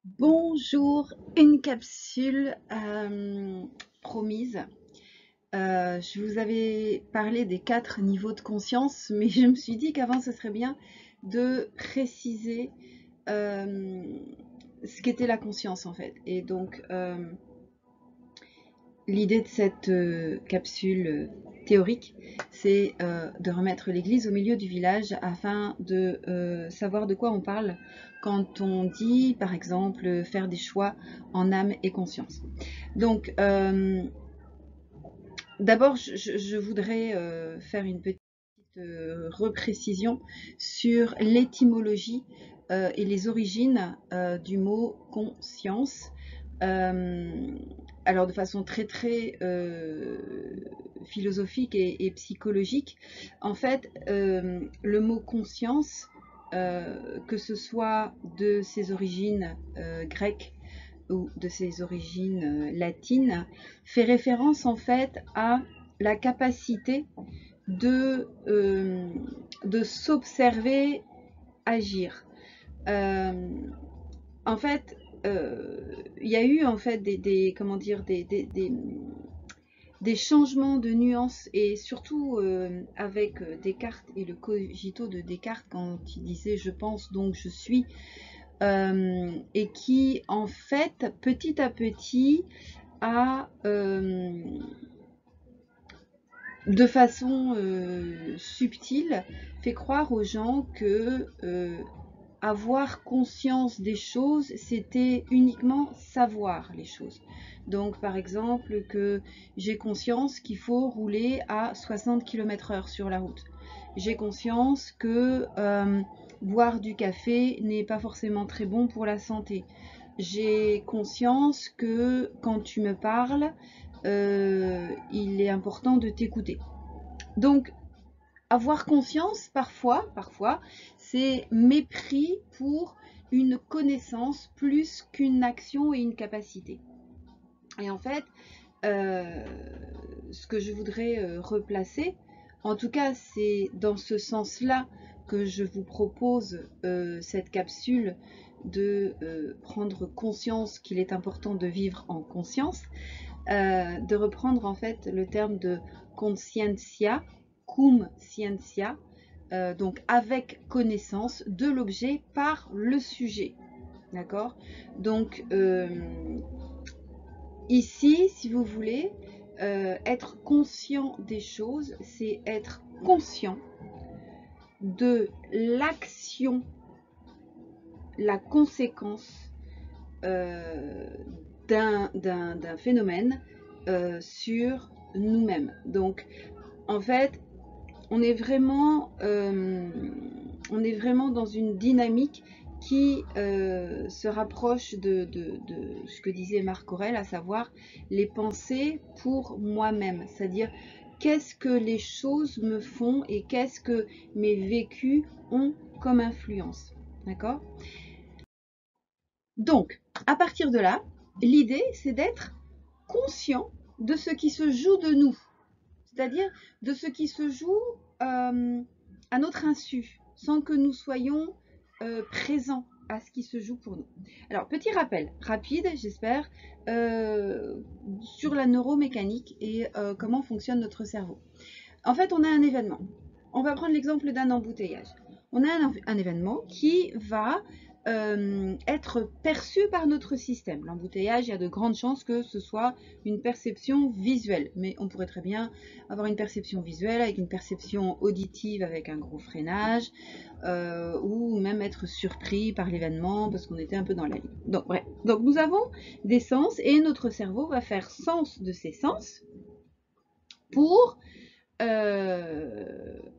Bonjour, une capsule promise. Je vous avais parlé des 4 niveaux de conscience, mais je me suis dit qu'avant ce serait bien de préciser euh, ce qu'était la conscience en fait. Et donc l'idée de cette capsule théorique, c'est de remettre l'église au milieu du village afin de savoir de quoi on parle quand on dit, par exemple, faire des choix en âme et conscience. Donc, d'abord, je voudrais faire une petite reprécision sur l'étymologie et les origines du mot conscience. Euh, alors de façon très philosophique et psychologique, en fait, le mot conscience, que ce soit de ses origines grecques ou de ses origines latines, fait référence en fait à la capacité de, de s'observer agir. Euh, En fait, il y a eu en fait comment dire, des changements de nuances et surtout avec Descartes et le cogito de Descartes quand il disait je pense donc je suis et qui en fait petit à petit a de façon subtile fait croire aux gens que avoir conscience des choses, c'était uniquement savoir les choses. Donc, par exemple, que j'ai conscience qu'il faut rouler à 60 km/h sur la route. J'ai conscience que boire du café n'est pas forcément très bon pour la santé. J'ai conscience que quand tu me parles, il est important de t'écouter. Donc, avoir conscience, parfois, c'est mépris pour une connaissance plus qu'une action et une capacité. Et en fait, euh, ce que je voudrais replacer, en tout cas, c'est dans ce sens-là que je vous propose cette capsule de prendre conscience qu'il est important de vivre en conscience, de reprendre en fait le terme de conscientia, cum scientia, donc avec connaissance de l'objet par le sujet. D'accord. Donc ici, si vous voulez, être conscient des choses, c'est être conscient de l'action, la conséquence euh, d'un phénomène sur nous-mêmes. Donc, en fait, on est vraiment, on est vraiment dans une dynamique qui se rapproche de ce que disait Marc Aurèle, à savoir les pensées pour moi-même, c'est-à-dire qu'est-ce que les choses me font et qu'est-ce que mes vécus ont comme influence. D'accord. Donc, à partir de là, l'idée, c'est d'être conscient de ce qui se joue de nous, c'est-à-dire de ce qui se joue à notre insu, sans que nous soyons présents à ce qui se joue pour nous. Alors, petit rappel rapide, j'espère, sur la neuromécanique et comment fonctionne notre cerveau. En fait, on a un événement. On va prendre l'exemple d'un embouteillage. On a un événement qui va être perçu par notre système. L'embouteillage, il y a de grandes chances que ce soit une perception visuelle, mais on pourrait très bien avoir une perception visuelle avec une perception auditive avec un gros freinage, ou même être surpris par l'événement parce qu'on était un peu dans la ligne. Donc, bref. Donc, nous avons des sens et notre cerveau va faire sens de ces sens pour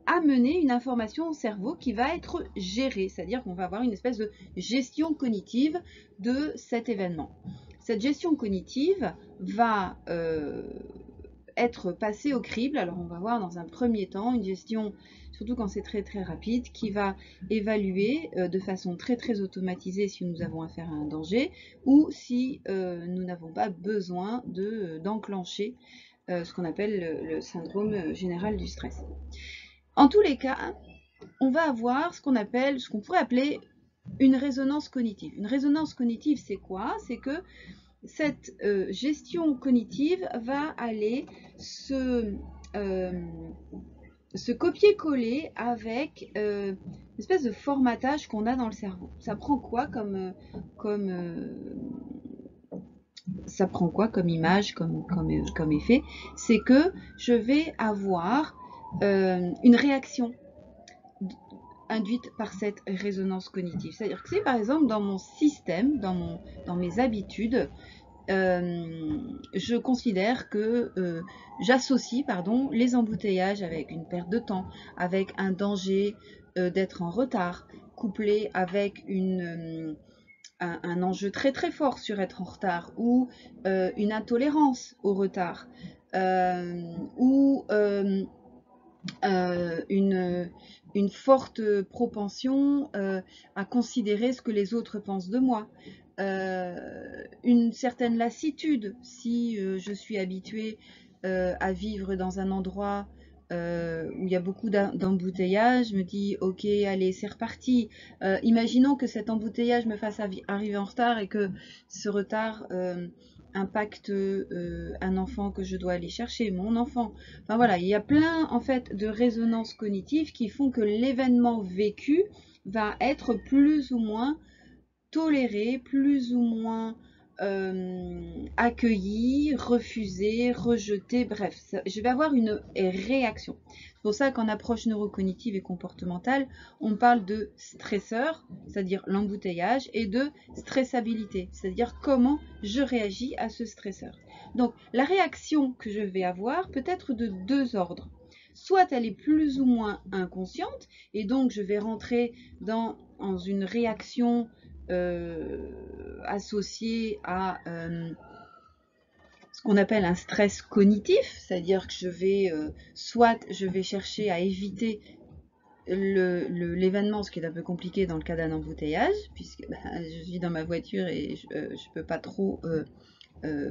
amener une information au cerveau qui va être gérée, c'est-à-dire qu'on va avoir une espèce de gestion cognitive de cet événement. Cette gestion cognitive va être passée au crible. Alors on va voir dans un premier temps une gestion, surtout quand c'est très rapide, qui va évaluer de façon très automatisée si nous avons affaire à un danger ou si nous n'avons pas besoin d'enclencher ce qu'on appelle le syndrome général du stress. En tous les cas, on va avoir ce qu'on pourrait appeler une résonance cognitive. Une résonance cognitive, c'est quoi? C'est que cette gestion cognitive va aller se copier-coller avec une espèce de formatage qu'on a dans le cerveau. Ça prend quoi ça prend quoi comme image, comme effet? C'est que je vais avoir une réaction induite par cette résonance cognitive. C'est-à-dire que si par exemple dans mon système, dans mes habitudes, je considère que j'associe les embouteillages avec une perte de temps, avec un danger d'être en retard, couplé avec un enjeu très très fort sur être en retard, ou une intolérance au retard, ou une forte propension à considérer ce que les autres pensent de moi, une certaine lassitude si je suis habituée à vivre dans un endroit où il y a beaucoup d'embouteillages. Je me dis ok, allez, c'est reparti. Imaginons que cet embouteillage me fasse arriver en retard et que ce retard impacte un enfant que je dois aller chercher, mon enfant. Enfin voilà, il y a plein en fait de résonances cognitives qui font que l'événement vécu va être plus ou moins toléré, plus ou moins accueilli, refusé, rejeté, bref, je vais avoir une réaction. C'est pour ça qu'en approche neurocognitive et comportementale, on parle de stresseur, c'est-à-dire l'embouteillage, et de stressabilité, c'est-à-dire comment je réagis à ce stresseur. Donc la réaction que je vais avoir peut être de deux ordres. Soit elle est plus ou moins inconsciente, et donc je vais rentrer dans une réaction associé à ce qu'on appelle un stress cognitif, c'est-à-dire que soit je vais chercher à éviter l'événement, ce qui est un peu compliqué dans le cas d'un embouteillage, puisque je suis dans ma voiture et je ne peux pas trop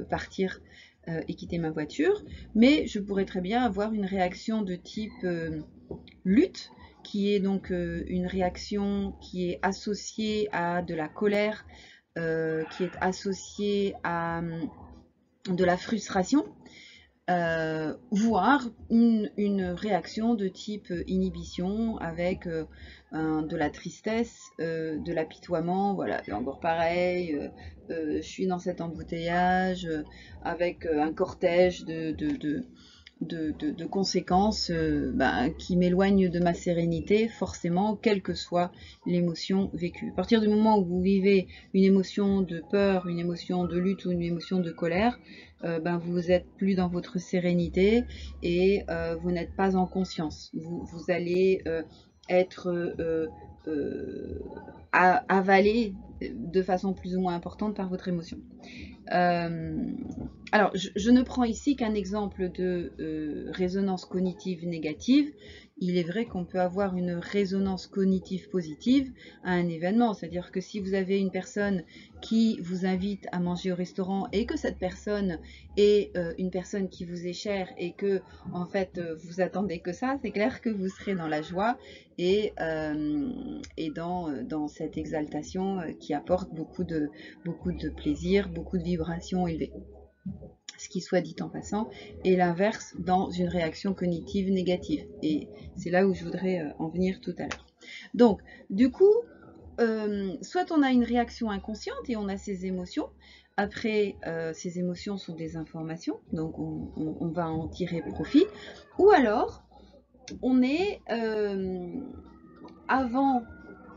partir et quitter ma voiture, mais je pourrais très bien avoir une réaction de type lutte, qui est donc une réaction qui est associée à de la colère, qui est associée à de la frustration, voire une réaction de type inhibition avec de la tristesse, de l'apitoiement. Voilà, encore pareil, je suis dans cet embouteillage avec un cortège de conséquences qui m'éloignent de ma sérénité, forcément, quelle que soit l'émotion vécue. À partir du moment où vous vivez une émotion de peur, une émotion de lutte ou une émotion de colère, vous n'êtes plus dans votre sérénité et vous n'êtes pas en conscience. Vous allez être avalé de façon plus ou moins importante par votre émotion. Alors, je ne prends ici qu'un exemple de résonance cognitive négative. Il est vrai qu'on peut avoir une résonance cognitive positive à un événement. C'est-à-dire que si vous avez une personne qui vous invite à manger au restaurant et que cette personne est une personne qui vous est chère et que, en fait, vous attendez que ça, c'est clair que vous serez dans la joie et dans cette exaltation qui apporte beaucoup de plaisir, beaucoup de vibrations élevées. Ce qui soit dit en passant, et l'inverse dans une réaction cognitive négative. Et c'est là où je voudrais en venir tout à l'heure. Donc, du coup, soit on a une réaction inconsciente et on a ses émotions. Après, ces émotions sont des informations, donc on va en tirer profit. Ou alors, on est avant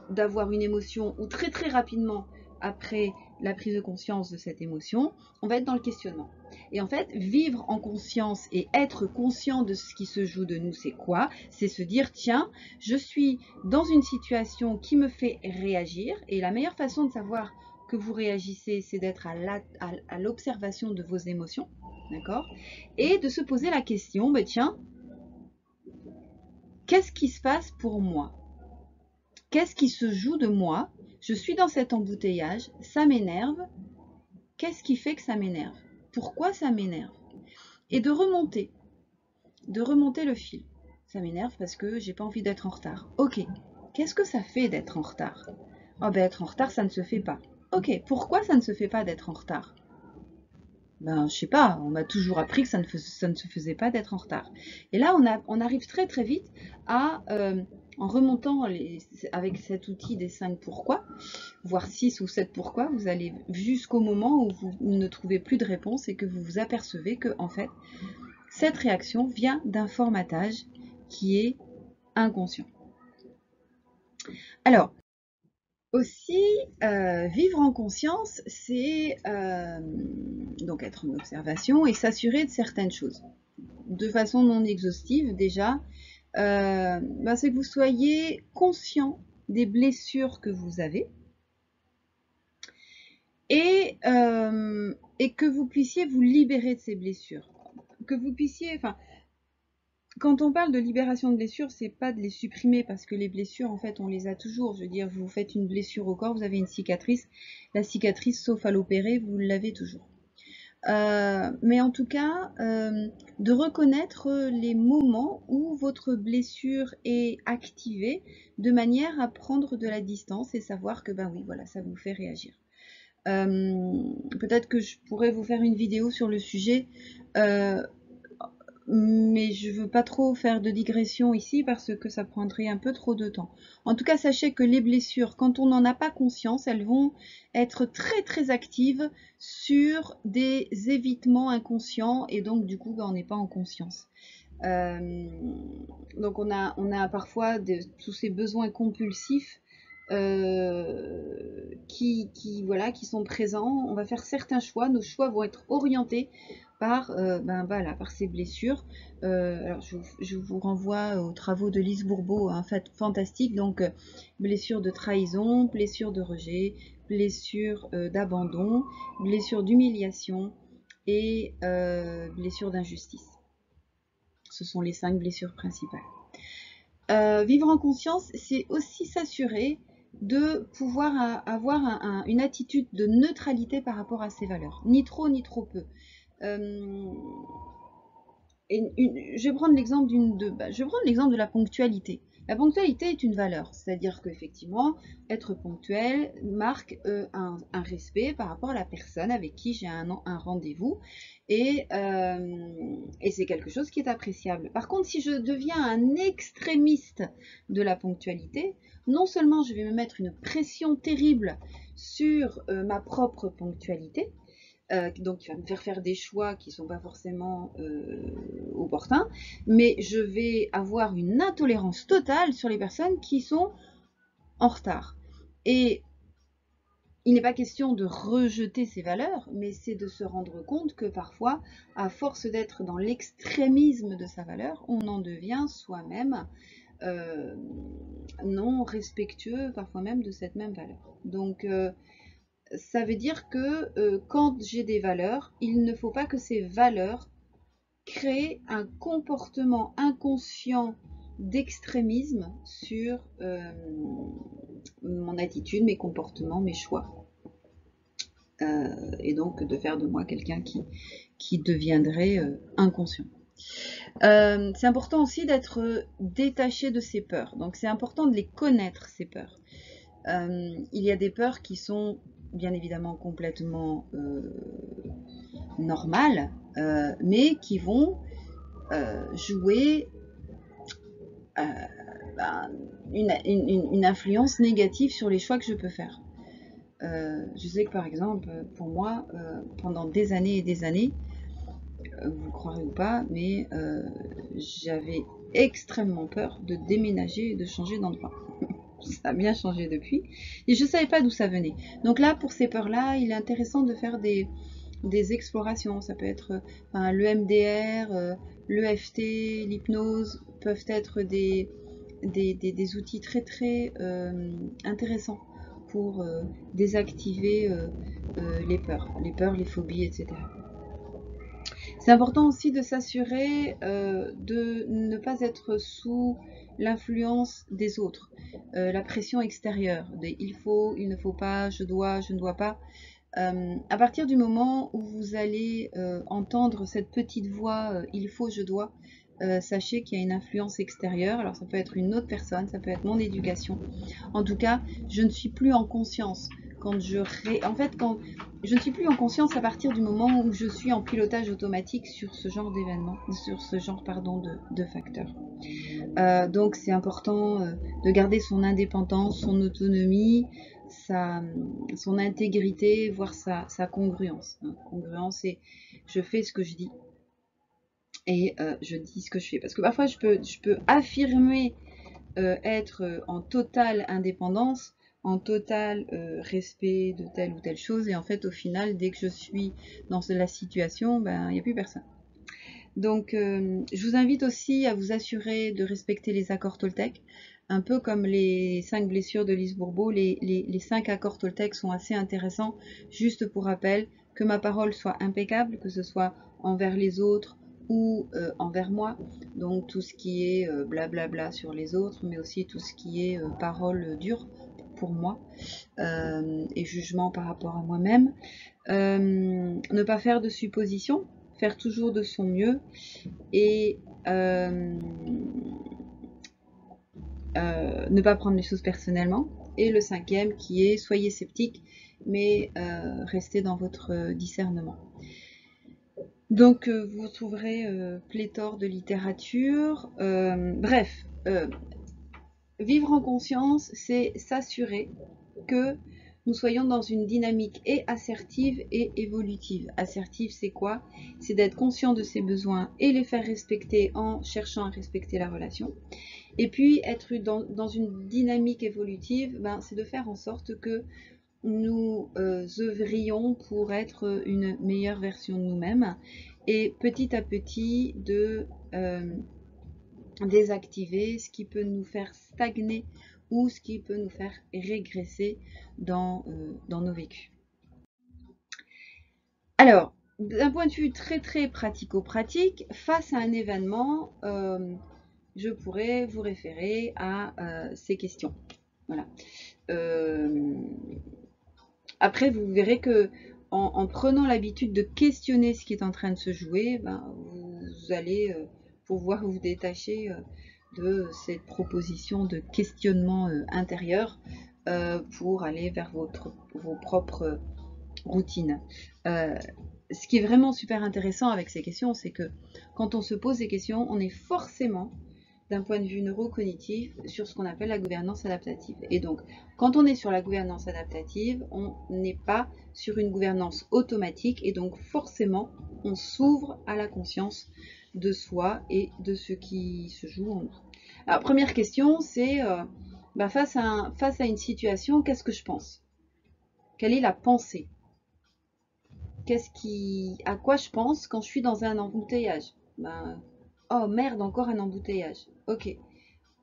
d'avoir une émotion ou très très rapidement après la prise de conscience de cette émotion, on va être dans le questionnement. Et en fait, vivre en conscience et être conscient de ce qui se joue de nous, c'est quoi? C'est se dire, tiens, je suis dans une situation qui me fait réagir, et la meilleure façon de savoir que vous réagissez, c'est d'être à l'observation de vos émotions, d'accord? Et de se poser la question, tiens, qu'est-ce qui se passe pour moi? Qu'est-ce qui se joue de moi? Je suis dans cet embouteillage, ça m'énerve. Qu'est-ce qui fait que ça m'énerve? Pourquoi ça m'énerve? Et de remonter le fil. Ça m'énerve parce que j'ai pas envie d'être en retard. Ok, qu'est-ce que ça fait d'être en retard? Oh ben être en retard, ça ne se fait pas. Ok, pourquoi ça ne se fait pas d'être en retard? Ben, je sais pas, on m'a toujours appris que ça ne se faisait pas d'être en retard. Et là, on arrive très très vite à, en remontant avec cet outil des 5 pourquoi, voire 6 ou 7 pourquoi, vous allez jusqu'au moment où vous ne trouvez plus de réponse et que vous vous apercevez que, en fait, cette réaction vient d'un formatage qui est inconscient. Alors, aussi, vivre en conscience, c'est donc être en observation et s'assurer de certaines choses. De façon non exhaustive, déjà, c'est que vous soyez conscient des blessures que vous avez et que vous puissiez vous libérer de ces blessures. Que vous puissiez, enfin, quand on parle de libération de blessures, c'est pas de les supprimer parce que les blessures, en fait, on les a toujours. Je veux dire, vous faites une blessure au corps, vous avez une cicatrice. La cicatrice, sauf à l'opérer, vous l'avez toujours. Mais en tout cas, de reconnaître les moments où votre blessure est activée de manière à prendre de la distance et savoir que, ben oui, voilà, ça vous fait réagir. Peut-être que je pourrais vous faire une vidéo sur le sujet. Mais je veux pas trop faire de digression ici parce que ça prendrait un peu trop de temps. En tout cas, sachez que les blessures, quand on n'en a pas conscience, elles vont être très très actives sur des évitements inconscients et donc du coup, on n'est pas en conscience. Donc on a parfois tous ces besoins compulsifs voilà, qui sont présents. On va faire certains choix. Nos choix vont être orientés par, par ces blessures. Alors je vous renvoie aux travaux de Lise Bourbeau, en fait, fantastique. Donc, blessure de trahison, blessure de rejet, blessure d'abandon, blessure d'humiliation et blessure d'injustice. Ce sont les 5 blessures principales. Vivre en conscience, c'est aussi s'assurer de pouvoir avoir une attitude de neutralité par rapport à ses valeurs, ni trop ni trop peu. Je vais prendre l'exemple de la ponctualité. La ponctualité est une valeur, c'est-à-dire qu'effectivement, être ponctuel marque un respect par rapport à la personne avec qui j'ai un rendez-vous et c'est quelque chose qui est appréciable. Par contre, si je deviens un extrémiste de la ponctualité, non seulement je vais me mettre une pression terrible sur ma propre ponctualité, donc il va me faire des choix qui ne sont pas forcément opportuns, mais je vais avoir une intolérance totale sur les personnes qui sont en retard. Et il n'est pas question de rejeter ces valeurs, mais c'est de se rendre compte que parfois, à force d'être dans l'extrémisme de sa valeur, on en devient soi-même non respectueux, parfois même de cette même valeur. Donc, ça veut dire que quand j'ai des valeurs, il ne faut pas que ces valeurs créent un comportement inconscient d'extrémisme sur mon attitude, mes comportements, mes choix. Et donc de faire de moi quelqu'un qui deviendrait inconscient. C'est important aussi d'être détaché de ses peurs. Donc c'est important de les connaître, ces peurs. Il y a des peurs qui sont bien évidemment complètement normales, mais qui vont jouer une influence négative sur les choix que je peux faire. Je sais que par exemple, pour moi, pendant des années et des années, vous le croirez ou pas, mais j'avais extrêmement peur de déménager et de changer d'endroit. Ça a bien changé depuis. Et je ne savais pas d'où ça venait. Donc là, pour ces peurs-là, il est intéressant de faire des explorations. Ça peut être le MDR, l'EFT, l'hypnose, peuvent être des outils très très intéressants pour désactiver les peurs, les phobies, etc. C'est important aussi de s'assurer de ne pas être sous l'influence des autres, la pression extérieure, des il faut, il ne faut pas, je dois, je ne dois pas. À partir du moment où vous allez entendre cette petite voix il faut, je dois, sachez qu'il y a une influence extérieure. Alors ça peut être une autre personne, ça peut être mon éducation. En tout cas, je ne suis plus en conscience. Quand je ne suis plus en conscience à partir du moment où je suis en pilotage automatique sur ce genre d'événement, sur ce genre de facteurs. Donc c'est important de garder son indépendance, son autonomie, son intégrité, voire sa congruence. Congruence, c'est je fais ce que je dis et je dis ce que je fais. Parce que parfois je peux affirmer être en totale indépendance, en total respect de telle ou telle chose, et en fait au final dès que je suis dans la situation, ben il n'y a plus personne. Donc je vous invite aussi à vous assurer de respecter les accords Toltec, un peu comme les 5 blessures de Lise Bourbeau. Les 5 accords Toltec sont assez intéressants. Juste pour rappel, que ma parole soit impeccable, que ce soit envers les autres ou envers moi, donc tout ce qui est blablabla sur les autres, mais aussi tout ce qui est parole dure pour moi et jugement par rapport à moi-même. Ne pas faire de suppositions, faire toujours de son mieux et ne pas prendre les choses personnellement. Et le 5e qui est soyez sceptique, mais restez dans votre discernement. Donc vous trouverez pléthore de littérature. Bref, vivre en conscience, c'est s'assurer que nous soyons dans une dynamique et assertive et évolutive. Assertive, c'est quoi? C'est d'être conscient de ses besoins et les faire respecter en cherchant à respecter la relation. Et puis, être dans une dynamique évolutive, ben, c'est de faire en sorte que nous œuvrions pour être une meilleure version de nous-mêmes et petit à petit de désactiver ce qui peut nous faire stagner ou ce qui peut nous faire régresser dans nos vécus. Alors, d'un point de vue très très pratico-pratique, face à un événement, je pourrais vous référer à ces questions. Voilà. Après, vous verrez que en prenant l'habitude de questionner ce qui est en train de se jouer, ben, vous allez pouvoir vous détacher de cette proposition de questionnement intérieur pour aller vers vos propres routines. Ce qui est vraiment super intéressant avec ces questions, c'est que quand on se pose des questions, on est forcément, d'un point de vue neurocognitif, sur ce qu'on appelle la gouvernance adaptative. Et donc, quand on est sur la gouvernance adaptative, on n'est pas sur une gouvernance automatique, et donc forcément, on s'ouvre à la conscience de soi et de ce qui se joue en nous. Alors, première question, c'est face à une situation, qu'est-ce que je pense? Quelle est la pensée? À quoi je pense quand je suis dans un embouteillage? Oh merde, encore un embouteillage. Ok.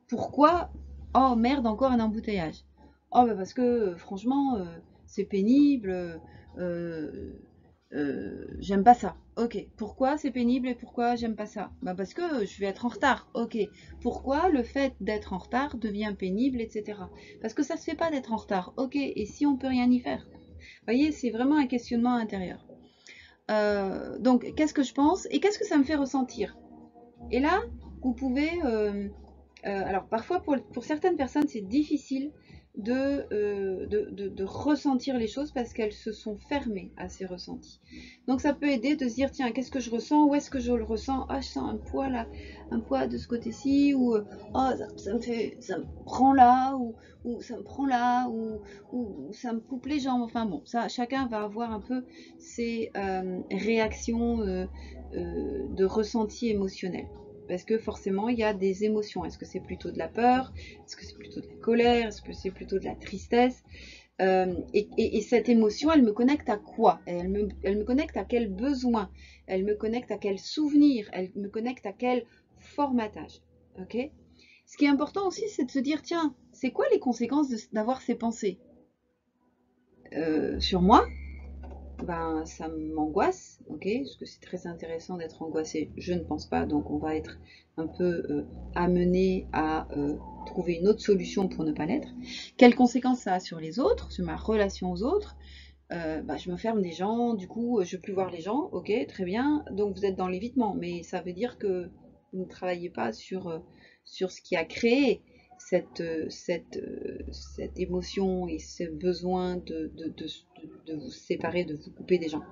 Pourquoi? Oh merde, encore un embouteillage. Oh parce que franchement, c'est pénible. J'aime pas ça. Ok. Pourquoi c'est pénible et pourquoi j'aime pas ça? Parce que je vais être en retard. Ok. Pourquoi le fait d'être en retard devient pénible, etc. Parce que ça se fait pas d'être en retard. Ok. Et si on peut rien y faire? Vous voyez, c'est vraiment un questionnement intérieur. Donc, qu'est-ce que je pense et qu'est-ce que ça me fait ressentir? Et là, vous pouvez... alors, parfois, pour certaines personnes, c'est difficile de ressentir les choses parce qu'elles se sont fermées à ces ressentis. Donc, ça peut aider de se dire, tiens, qu'est-ce que je ressens? Où est-ce que je le ressens? Ah, je sens un poids là, un poids de ce côté-ci, ou oh, ça me prend là, ou ça me prend là, ou ça me coupe les jambes. Enfin bon, ça, chacun va avoir un peu ses réactions de ressenti émotionnel. Parce que forcément, il y a des émotions. Est-ce que c'est plutôt de la peur? Est-ce que c'est plutôt de la colère? Est-ce que c'est plutôt de la tristesse? Et cette émotion, elle me connecte à quoi? Elle me connecte à quel besoin? Elle me connecte à quel souvenir? Elle me connecte à quel formatage? Ok? Ce qui est important aussi, c'est de se dire, tiens, c'est quoi les conséquences d'avoir ces pensées sur moi? Ça m'angoisse, ok, parce que c'est très intéressant d'être angoissé, je ne pense pas, donc on va être un peu amené à trouver une autre solution pour ne pas l'être. Quelles conséquences ça a sur les autres, sur ma relation aux autres? Je me ferme des gens, du coup je ne veux plus voir les gens, ok, très bien, donc vous êtes dans l'évitement, mais ça veut dire que Vous ne travaillez pas sur ce qui a créé cette émotion et ce besoin de vous séparer, de vous couper des gens.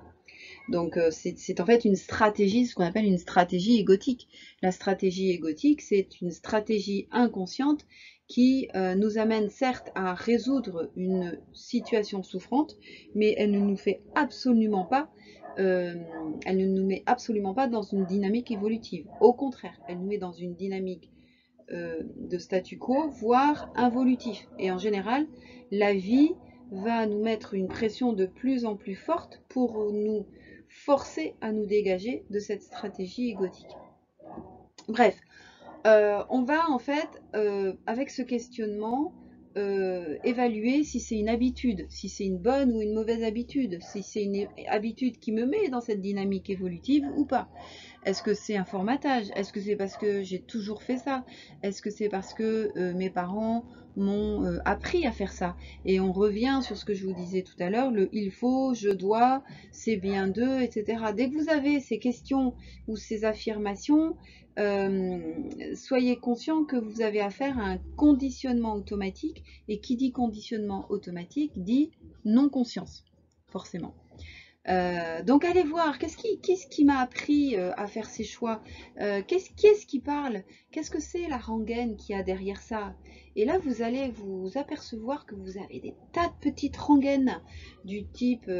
Donc c'est en fait une stratégie, ce qu'on appelle une stratégie égotique. La stratégie égotique, c'est une stratégie inconsciente qui nous amène certes à résoudre une situation souffrante, mais elle ne nous fait absolument pas, elle ne nous met absolument pas dans une dynamique évolutive. Au contraire, elle nous met dans une dynamique de statu quo, voire involutif. Et en général, la vie va nous mettre une pression de plus en plus forte pour nous forcer à nous dégager de cette stratégie égotique. Bref, on va en fait, avec ce questionnement, évaluer si c'est une habitude, si c'est une bonne ou une mauvaise habitude, si c'est une habitude qui me met dans cette dynamique évolutive ou pas. Est-ce que c'est un formatage? Est-ce que c'est parce que j'ai toujours fait ça? Est-ce que c'est parce que mes parents m'ont appris à faire ça? Et on revient sur ce que je vous disais tout à l'heure, le il faut, je dois, c'est bien d'eux, etc. Dès que vous avez ces questions ou ces affirmations, soyez conscient que vous avez affaire à un conditionnement automatique. Et qui dit conditionnement automatique dit non-conscience, forcément. Donc allez voir, qu'est-ce qui m'a appris à faire ces choix, qu'est-ce qui parle, qu'est-ce que c'est la rengaine qu'il y a derrière ça. Et là vous allez vous apercevoir que vous avez des tas de petites rengaines du type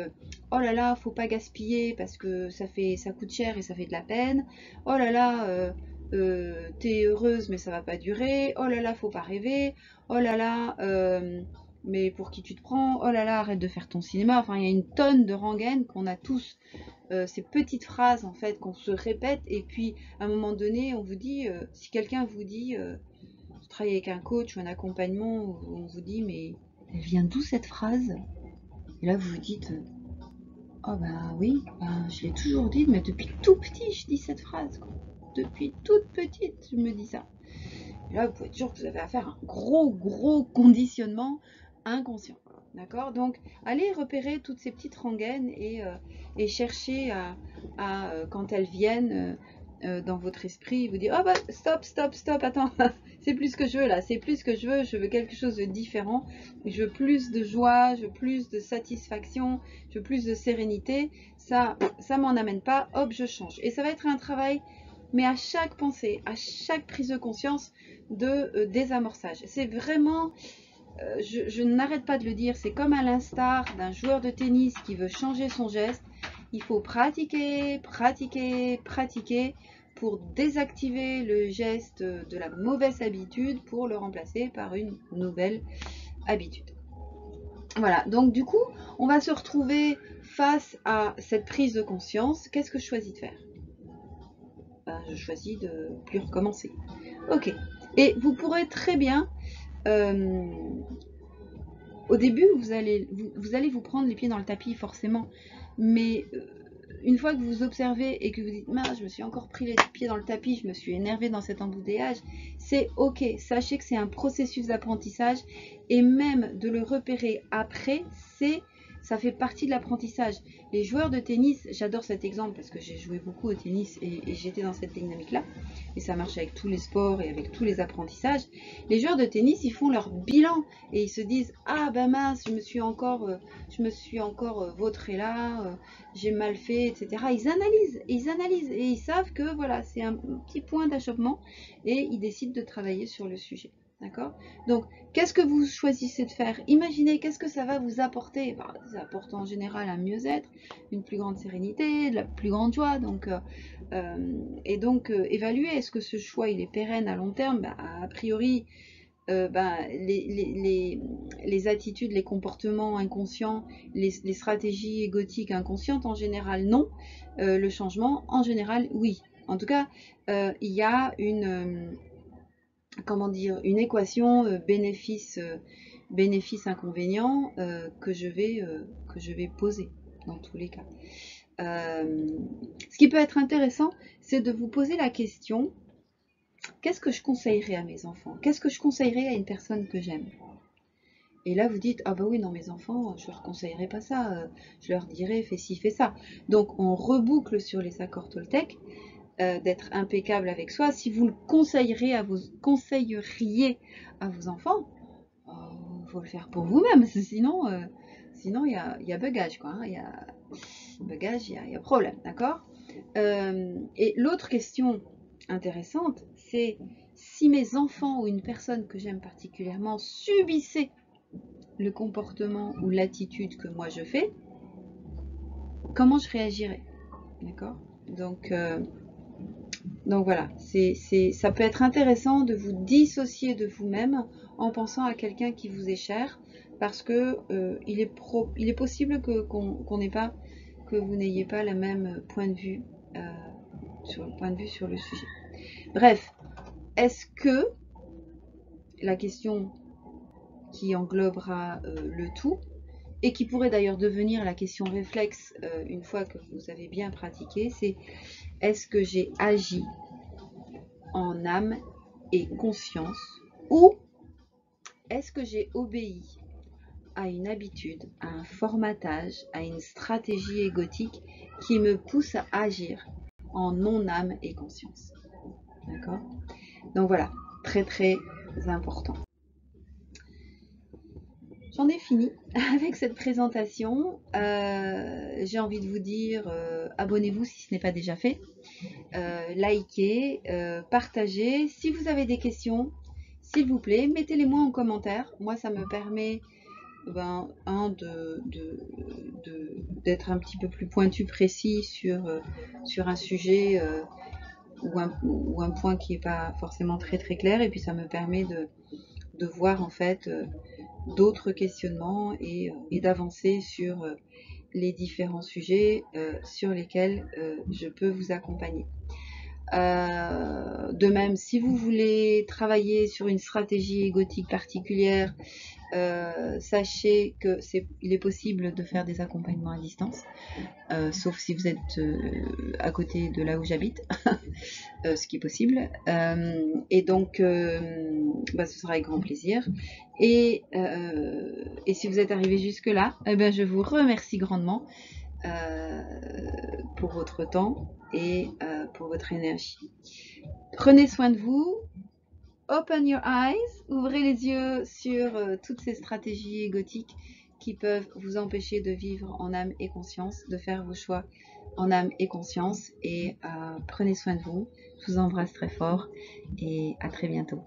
oh là là, faut pas gaspiller parce que ça coûte cher et ça fait de la peine, oh là là, t'es heureuse mais ça va pas durer, oh là là, faut pas rêver, oh là là, mais pour qui tu te prends, oh là là, arrête de faire ton cinéma. Enfin, il y a une tonne de rengaines qu'on a tous, ces petites phrases en fait qu'on se répète, et puis à un moment donné, on vous dit, si quelqu'un vous dit, je travaille avec un coach ou un accompagnement, on vous dit, mais elle vient d'où cette phrase? Et là, vous vous dites, oh bah oui, bah, je l'ai toujours dit, mais depuis tout petit, je dis cette phrase, quoi. Depuis toute petite, je me dis ça. Et là, vous pouvez être sûr que vous avez affaire à un gros conditionnement inconscient. D'accord? Donc, allez repérer toutes ces petites rengaines et chercher quand elles viennent dans votre esprit, vous dire, oh bah, stop, attends, c'est plus ce que je veux là, c'est plus ce que je veux quelque chose de différent, je veux plus de joie, je veux plus de satisfaction, je veux plus de sérénité, ça m'en amène pas, hop, je change. Et ça va être un travail, mais à chaque pensée, à chaque prise de conscience de désamorçage. C'est vraiment, je n'arrête pas de le dire, c'est comme à l'instar d'un joueur de tennis qui veut changer son geste. Il faut pratiquer pour désactiver le geste de la mauvaise habitude pour le remplacer par une nouvelle habitude. Voilà, donc du coup, on va se retrouver face à cette prise de conscience. Qu'est-ce que je choisis de faire? Ben, je choisis de plus recommencer. Ok, et vous pourrez très bien, au début, vous allez vous prendre les pieds dans le tapis forcément, mais une fois que vous observez et que vous dites, je me suis encore pris les pieds dans le tapis, je me suis énervé dans cet embouteillage, c'est ok, sachez que c'est un processus d'apprentissage, et même de le repérer après, ça fait partie de l'apprentissage. Les joueurs de tennis, j'adore cet exemple parce que j'ai joué beaucoup au tennis et j'étais dans cette dynamique-là, et ça marche avec tous les sports et avec tous les apprentissages. Les joueurs de tennis, ils font leur bilan et ils se disent, ah ben mince, je me suis encore vautré là, j'ai mal fait, etc. Ils analysent et ils savent que voilà, c'est un petit point d'achoppement, et ils décident de travailler sur le sujet. D'accord? Donc, qu'est-ce que vous choisissez de faire? Imaginez, qu'est-ce que ça va vous apporter? Ça apporte en général un mieux-être, une plus grande sérénité, de la plus grande joie. Donc, évaluer, est-ce que ce choix il est pérenne à long terme? A priori, les attitudes, les comportements inconscients, les stratégies égotiques inconscientes, en général, non. Le changement, en général, oui. En tout cas, il y a une équation bénéfice-inconvénient que je vais poser dans tous les cas. Ce qui peut être intéressant, c'est de vous poser la question, qu'est-ce que je conseillerais à mes enfants? Qu'est-ce que je conseillerais à une personne que j'aime? Et là, vous dites, ah bah oui, non, mes enfants, je leur conseillerais pas ça, je leur dirais, fais ci, fais ça. Donc, on reboucle sur les accords Toltec. d'être impeccable avec soi, si vous le conseilleriez à vos enfants, il faut le faire pour vous-même, sinon il y a bugage, quoi. Il y a bugage, il y a problème, d'accord. Et l'autre question intéressante, c'est si mes enfants ou une personne que j'aime particulièrement subissaient le comportement ou l'attitude que moi je fais, comment je réagirais, d'accord. Donc voilà, ça peut être intéressant de vous dissocier de vous-même en pensant à quelqu'un qui vous est cher, parce que il est possible que vous n'ayez pas le même point de vue sur le sujet. Bref, est-ce que la question qui englobera le tout, et qui pourrait d'ailleurs devenir la question réflexe une fois que vous avez bien pratiqué, c'est est-ce que j'ai agi en âme et conscience, ou est-ce que j'ai obéi à une habitude, à un formatage, à une stratégie égotique qui me pousse à agir en non-âme et conscience. D'accord? Donc voilà, très très important. J'en ai fini avec cette présentation. J'ai envie de vous dire, abonnez-vous si ce n'est pas déjà fait. Likez, partagez. Si vous avez des questions, s'il vous plaît, mettez-les moi en commentaire. Moi, ça me permet d'être un petit peu plus pointu, précis sur un sujet ou un point qui n'est pas forcément très très clair. Et puis ça me permet de voir en fait d'autres questionnements et d'avancer sur les différents sujets sur lesquels je peux vous accompagner. De même, si vous voulez travailler sur une stratégie égotique particulière, sachez qu'il est possible de faire des accompagnements à distance, sauf si vous êtes à côté de là où j'habite, ce qui est possible. Et donc, ce sera avec grand plaisir. Et si vous êtes arrivé jusque-là, je vous remercie grandement pour votre temps et pour votre énergie. Prenez soin de vous. Open your eyes, ouvrez les yeux sur toutes ces stratégies égotiques qui peuvent vous empêcher de vivre en âme et conscience, de faire vos choix en âme et conscience. Et prenez soin de vous. Je vous embrasse très fort et à très bientôt.